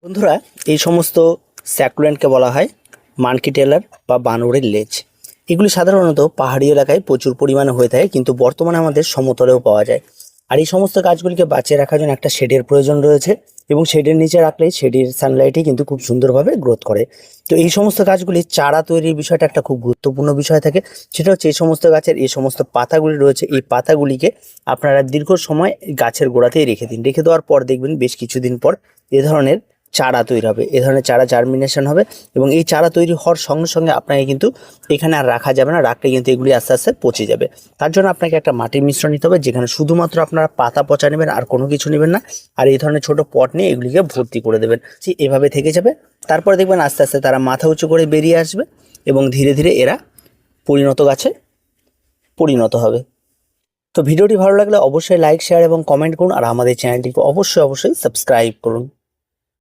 বন্ধুরা, এই সমস্ত স্যাকুলেন্টকে বলা হয় মানকি টেলার বা বানরের লেজ। এগুলি সাধারণত পাহাড়ি এলাকায় প্রচুর পরিমাণে হয়ে থাকে, কিন্তু বর্তমানে আমাদের সমতলেও পাওয়া যায়। আর এই সমস্ত গাছগুলিকে বাঁচিয়ে রাখার জন্য একটা শেডের প্রয়োজন রয়েছে, এবং শেডের নিচে রাখলেই শেডের সানলাইটে কিন্তু খুব সুন্দরভাবে গ্রোথ করে। তো এই সমস্ত গাছগুলি চারা তৈরির বিষয়টা একটা খুব গুরুত্বপূর্ণ বিষয় থাকে। সেটা হচ্ছে এই সমস্ত গাছের এই সমস্ত পাতাগুলি রয়েছে, এই পাতাগুলিকে আপনারা দীর্ঘ সময় গাছের গোড়াতেই রেখে দিন। রেখে দেওয়ার পর দেখবেন বেশ কিছুদিন পর এ ধরনের চারা তৈরি হবে, এ ধরনের চারা জার্মিনেশন হবে, এবং এই চারা তৈরি হওয়ার সঙ্গে সঙ্গে আপনাকে কিন্তু এখানে আর রাখা যাবে না। রাখলে কিন্তু এগুলি আস্তে আস্তে পচে যাবে। তার জন্য আপনাকে একটা মাটির মিশ্রণ নিতে হবে, যেখানে শুধুমাত্র আপনারা পাতা পচা নেবেন, আর কোনো কিছু নেবেন না। আর এই ধরনের ছোট পট নিয়ে এগুলিকে ভর্তি করে দেবেন, এভাবে থেকে যাবে। তারপরে দেখবেন আস্তে আস্তে তারা মাথা উঁচু করে বেরিয়ে আসবে, এবং ধীরে ধীরে এরা পরিণত গাছে পরিণত হবে। তো ভিডিওটি ভালো লাগলে অবশ্যই লাইক, শেয়ার এবং কমেন্ট করুন, আর আমাদের চ্যানেলটিকে অবশ্যই সাবস্ক্রাইব করুন।